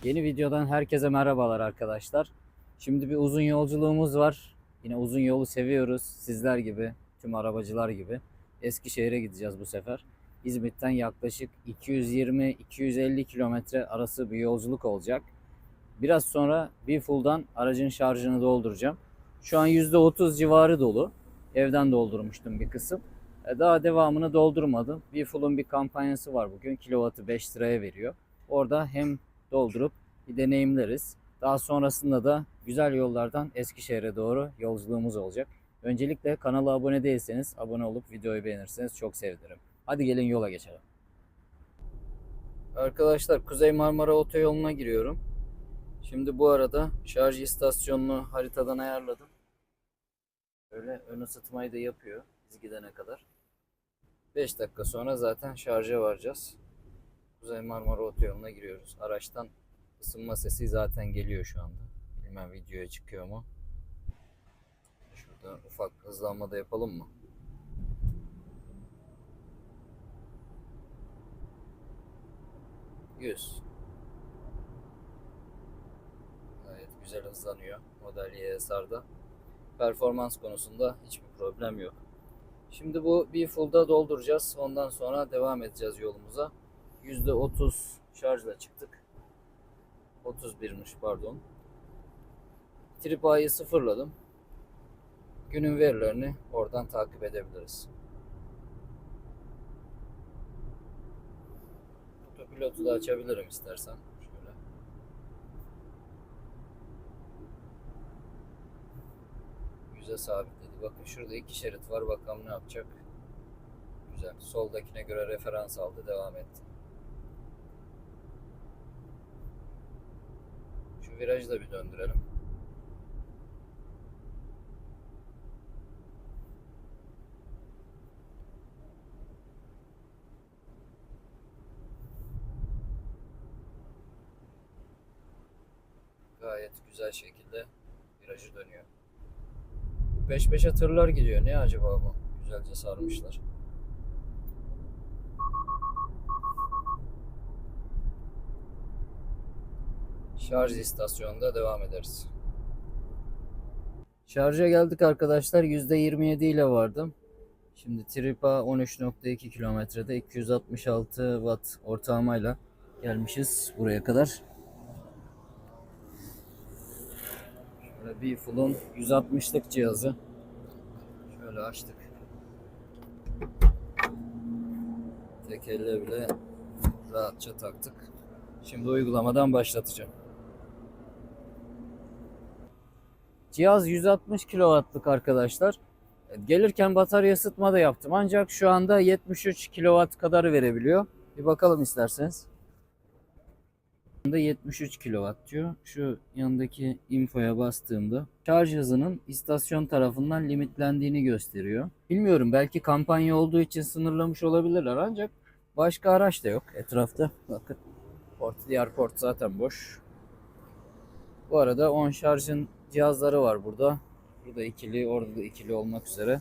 Yeni videodan herkese merhabalar arkadaşlar. Şimdi bir uzun yolculuğumuz var. Yine uzun yolu seviyoruz. Sizler gibi, tüm arabacılar gibi. Eskişehir'e gideceğiz bu sefer. İzmit'ten yaklaşık 220-250 kilometre arası bir yolculuk olacak. Biraz sonra BeFull'dan aracın şarjını dolduracağım. Şu an %30 civarı dolu. Evden doldurmuştum bir kısım. Daha devamını doldurmadım. BeFull'un bir kampanyası var bugün. Kilovatı 5 liraya veriyor. Orada hem doldurup bir deneyimleriz. Daha sonrasında da güzel yollardan Eskişehir'e doğru yolculuğumuz olacak. Öncelikle kanala abone değilseniz abone olup videoyu beğenirseniz çok sevinirim. Hadi gelin yola geçelim. Arkadaşlar Kuzey Marmara Otoyolu'na giriyorum. Şimdi bu arada şarj istasyonunu haritadan ayarladım. Böyle ön ısıtmayı da yapıyor biz gidene kadar. 5 dakika sonra zaten şarja varacağız. Kuzey Marmara Otoyolu'na giriyoruz. Araçtan ısınma sesi zaten geliyor şu anda. Bilmem videoya çıkıyor mu? Şurada ufak hızlanma da yapalım mı? %100. Gayet güzel hızlanıyor Model Y SR'da. Performans konusunda hiçbir problem yok. Şimdi bu BeFull'da dolduracağız. Ondan sonra devam edeceğiz yolumuza. %30 şarjla çıktık. 31'miş pardon. Trip A'yı sıfırladım. Günün verilerini oradan takip edebiliriz. Otopilotu da açabilirim istersen. Şöyle. Yüze sabitledi. Bakın şurada 2 şerit var. Bakalım ne yapacak. Güzel. Soldakine göre referans aldı. Devam etti. Şu virajı da bir döndürelim. Gayet güzel şekilde virajı dönüyor. Peş peşe tırlar gidiyor. Ne acaba bu? Güzelce sarmışlar. Şarj istasyonunda devam ederiz. Şarja geldik arkadaşlar. %27 ile vardım. Şimdi Tripa 13.2 kilometrede 266 watt ortalamayla gelmişiz buraya kadar. Şöyle BeFull'un 160'lık cihazı. Şöyle açtık. Tek elle bile rahatça taktık. Şimdi uygulamadan başlatacağım. Cihaz 160 kW'lık arkadaşlar. Gelirken batarya ısıtma da yaptım. Ancak şu anda 73 kW kadar verebiliyor. Bir bakalım isterseniz. 73 kW diyor. Şu yanındaki infoya bastığımda şarj hızının istasyon tarafından limitlendiğini gösteriyor. Bilmiyorum, belki kampanya olduğu için sınırlamış olabilirler ancak başka araç da yok etrafta. Bakın diğer port zaten boş. Bu arada 10 şarjın cihazları var burada. Burada ikili, orada da ikili olmak üzere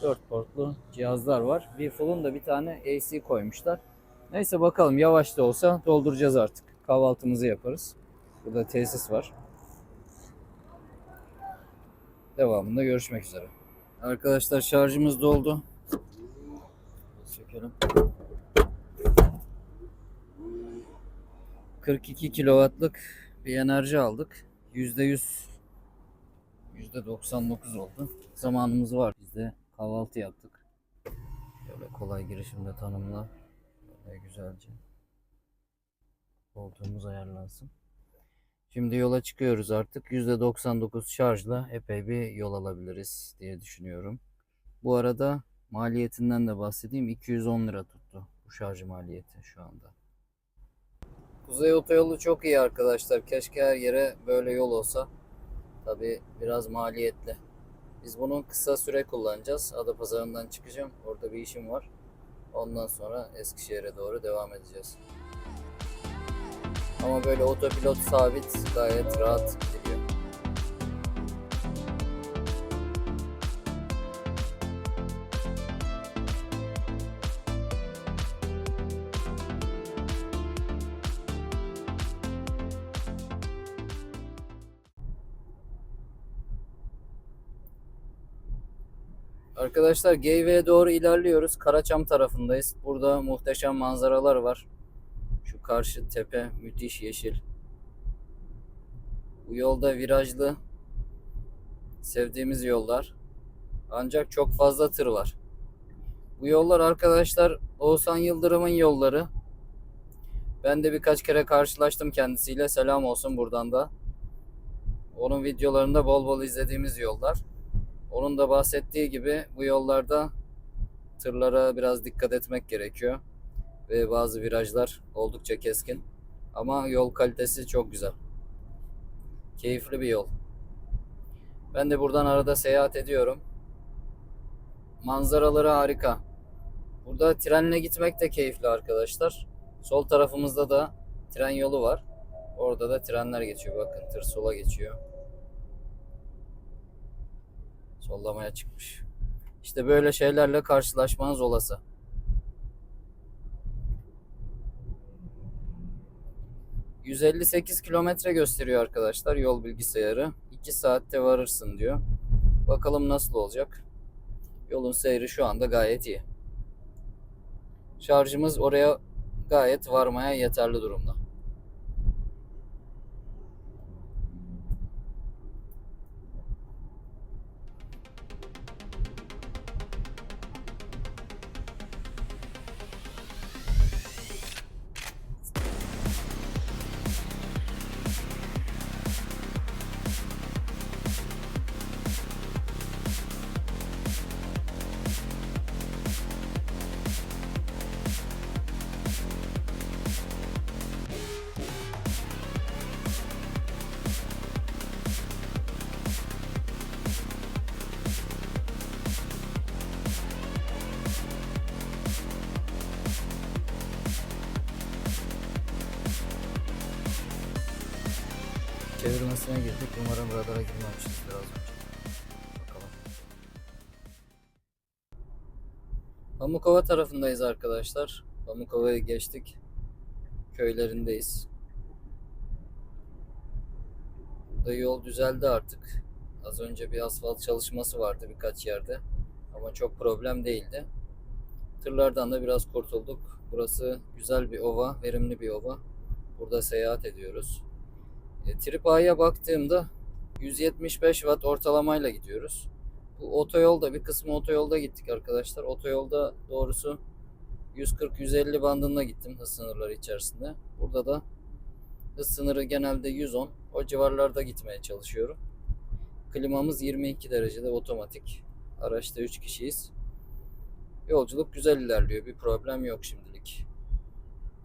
4 portlu cihazlar var. BeFull'un da bir tane AC koymuşlar. Neyse bakalım, yavaş da olsa dolduracağız artık. Kahvaltımızı yaparız. Burada tesis var. Devamında görüşmek üzere. Arkadaşlar şarjımız doldu. Çekelim. 42 kW'lık bir enerji aldık. %100, %99 oldu. Zamanımız var. Biz de kahvaltı yaptık. Böyle kolay girişimde tanımla. Böyle güzelce koltuğumuz ayarlansın. Şimdi yola çıkıyoruz artık. %99 şarjla epey bir yol alabiliriz diye düşünüyorum. Bu arada maliyetinden de bahsedeyim. 210 lira tuttu bu şarj maliyeti şu anda. Kuzey Otoyolu çok iyi arkadaşlar. Keşke her yere böyle yol olsa. Tabi biraz maliyetli. Biz bunu kısa süre kullanacağız. Adapazarı'ndan çıkacağım. Orada bir işim var. Ondan sonra Eskişehir'e doğru devam edeceğiz. Ama böyle otopilot sabit, gayet rahat gidiyor. Arkadaşlar Geyve'ye doğru ilerliyoruz. Karaçam tarafındayız. Burada muhteşem manzaralar var. Şu karşı tepe müthiş yeşil. Bu yolda virajlı. Sevdiğimiz yollar. Ancak çok fazla tır var. Bu yollar arkadaşlar Oğuzhan Yıldırım'ın yolları. Ben de birkaç kere karşılaştım kendisiyle. Selam olsun buradan da. Onun videolarında bol bol izlediğimiz yollar. Onun da bahsettiği gibi bu yollarda tırlara biraz dikkat etmek gerekiyor. Ve bazı virajlar oldukça keskin. Ama yol kalitesi çok güzel. Keyifli bir yol. Ben de buradan arada seyahat ediyorum. Manzaraları harika. Burada trenle gitmek de keyifli arkadaşlar. Sol tarafımızda da tren yolu var. Orada da trenler geçiyor. Bakın tır sola geçiyor. Sollamaya çıkmış. İşte böyle şeylerle karşılaşmanız olası. ...158 kilometre gösteriyor arkadaşlar yol bilgisayarı. 2 saatte varırsın diyor. Bakalım nasıl olacak. Yolun seyri şu anda gayet iyi. Şarjımız oraya gayet varmaya yeterli durumda. Çevirmesine girdik. Umarım radara girmemişiz biraz önce. Bakalım. Pamukova tarafındayız arkadaşlar. Pamukova'yı geçtik. Köylerindeyiz. Burada yol düzeldi artık. Az önce bir asfalt çalışması vardı birkaç yerde. Ama çok problem değildi. Tırlardan da biraz kurtulduk. Burası güzel bir ova, verimli bir ova. Burada seyahat ediyoruz. Trip A'ya baktığımda 175 watt ortalamayla gidiyoruz. Bu otoyolda bir kısmı otoyolda gittik arkadaşlar. Otoyolda doğrusu 140-150 bandında gittim hız sınırları içerisinde. Burada da hız sınırı genelde 110. O civarlarda gitmeye çalışıyorum. Klimamız 22 derecede otomatik. Araçta 3 kişiyiz. Yolculuk güzel ilerliyor. Bir problem yok şimdilik.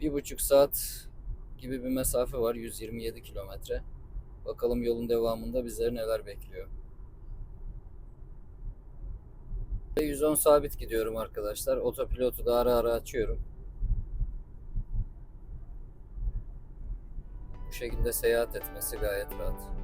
1,5 saat gibi bir mesafe var. 127 kilometre. Bakalım yolun devamında bizleri neler bekliyor. 110 sabit gidiyorum arkadaşlar. Otopilotu da ara ara açıyorum. Bu şekilde seyahat etmesi gayet rahat.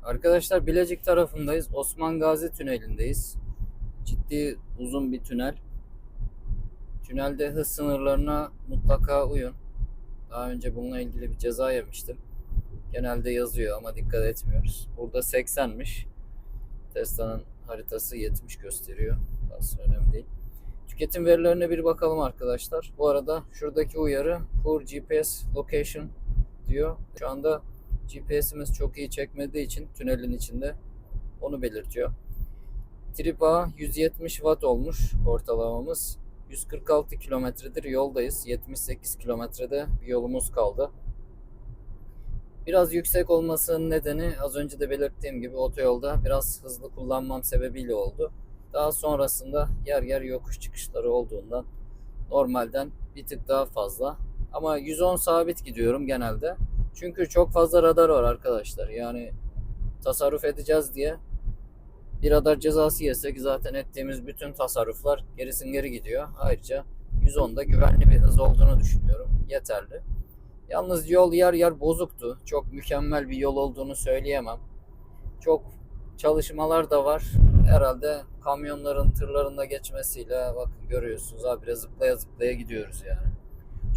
Arkadaşlar Bilecik tarafındayız. Osman Gazi tünelindeyiz. Ciddi uzun bir tünel. Tünelde hız sınırlarına mutlaka uyun. Daha önce bununla ilgili bir ceza yemiştim. Genelde yazıyor ama dikkat etmiyoruz. Burada 80'miş. Tesla'nın haritası 70 gösteriyor. Aslında önemli değil. Tüketim verilerine bir bakalım arkadaşlar. Bu arada şuradaki uyarı Poor GPS Location diyor. Şu anda GPS'imiz çok iyi çekmediği için tünelin içinde onu belirtiyor. Trip A 170 watt olmuş ortalamamız. 146 kilometredir yoldayız. 78 kilometrede bir yolumuz kaldı. Biraz yüksek olmasının nedeni az önce de belirttiğim gibi otoyolda biraz hızlı kullanmam sebebiyle oldu. Daha sonrasında yer yer yokuş çıkışları olduğundan normalden bir tık daha fazla. Ama 110 sabit gidiyorum genelde. Çünkü çok fazla radar var arkadaşlar. Yani tasarruf edeceğiz diye Bir radar cezası yesek zaten ettiğimiz bütün tasarruflar gerisin geri gidiyor. Ayrıca 110'da güvenli bir hız olduğunu düşünüyorum. Yeterli. Yalnız yol yer yer bozuktu. Çok mükemmel bir yol olduğunu söyleyemem. Çok çalışmalar da var. Herhalde kamyonların, tırların da geçmesiyle bakın görüyorsunuz abi, zıplaya zıplaya gidiyoruz yani.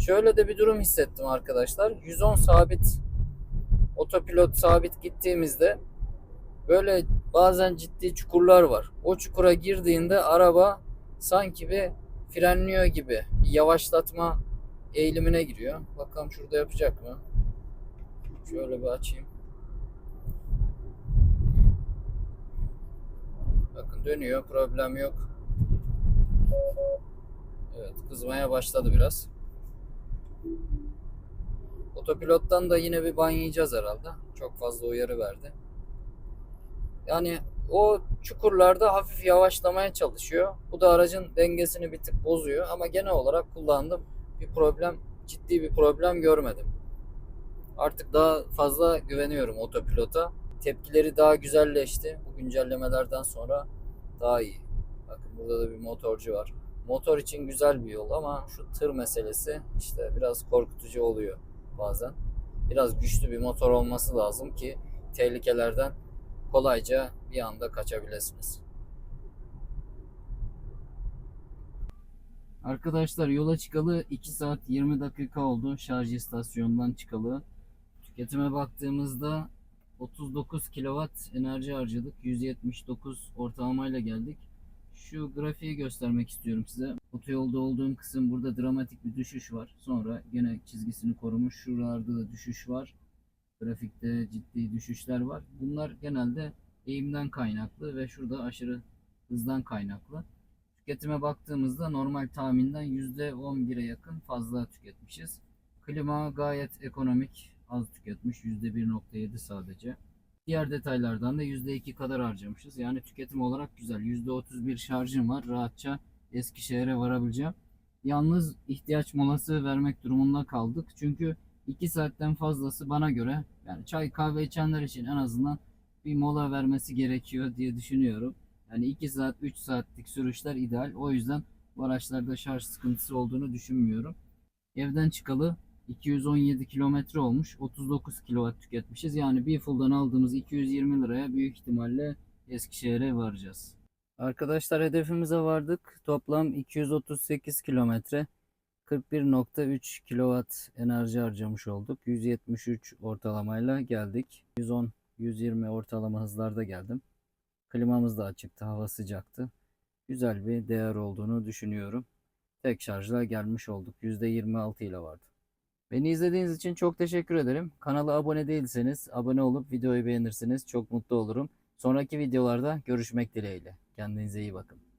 Şöyle de bir durum hissettim arkadaşlar. 110 sabit, otopilot sabit gittiğimizde böyle bazen ciddi çukurlar var. O çukura girdiğinde araba sanki bir frenliyor gibi, bir yavaşlatma eğilimine giriyor. Bakalım şurada yapacak mı? Şöyle bir açayım. Bakın dönüyor, problem yok. Evet, kızmaya başladı biraz. Otopilottan da yine bir ban yiyeceğiz herhalde. Çok fazla uyarı verdi. Yani o çukurlarda hafif yavaşlamaya çalışıyor. Bu da aracın dengesini bir tık bozuyor ama genel olarak kullandım. Bir problem, ciddi bir problem görmedim. Artık daha fazla güveniyorum otopilota. Tepkileri daha güzelleşti. Bu güncellemelerden sonra daha iyi. Bakın burada da bir motorcu var. Motor için güzel bir yol ama şu tır meselesi işte biraz korkutucu oluyor bazen. Biraz güçlü bir motor olması lazım ki tehlikelerden kolayca bir anda kaçabilirsiniz. Arkadaşlar yola çıkalı 2 saat 20 dakika oldu şarj istasyonundan çıkalı. Tüketime baktığımızda 39 kW enerji harcadık. 179 ortalamayla geldik. Şu grafiği göstermek istiyorum size. Otoyolda olduğum kısım, burada dramatik bir düşüş var. Sonra gene çizgisini korumuş. Şuralarda da düşüş var. Grafikte ciddi düşüşler var. Bunlar genelde eğimden kaynaklı ve şurada aşırı hızdan kaynaklı. Tüketime baktığımızda normal tahminden %11'e yakın fazla tüketmişiz. Klima gayet ekonomik, az tüketmiş, %1,7 sadece. Diğer detaylardan da %2 kadar harcamışız. Yani tüketim olarak güzel. %31 şarjım var. Rahatça Eskişehir'e varabileceğim. Yalnız ihtiyaç molası vermek durumunda kaldık. Çünkü 2 saatten fazlası bana göre, yani çay kahve içenler için en azından bir mola vermesi gerekiyor diye düşünüyorum. Yani 2 saat 3 saatlik sürüşler ideal. O yüzden bu araçlarda şarj sıkıntısı olduğunu düşünmüyorum. Evden çıkalı 217 kilometre olmuş. 39 kW tüketmişiz. Yani bir full'dan aldığımız 220 liraya büyük ihtimalle Eskişehir'e varacağız. Arkadaşlar hedefimize vardık. Toplam 238 kilometre. 41,3 kW enerji harcamış olduk. 173 ortalamayla geldik. 110-120 ortalama hızlarda geldim. Klimamız da açıktı, hava sıcaktı. Güzel bir değer olduğunu düşünüyorum. Tek şarjla gelmiş olduk. %26 ile vardı. Beni izlediğiniz için çok teşekkür ederim. Kanala abone değilseniz abone olup videoyu beğenirseniz çok mutlu olurum. Sonraki videolarda görüşmek dileğiyle. Kendinize iyi bakın.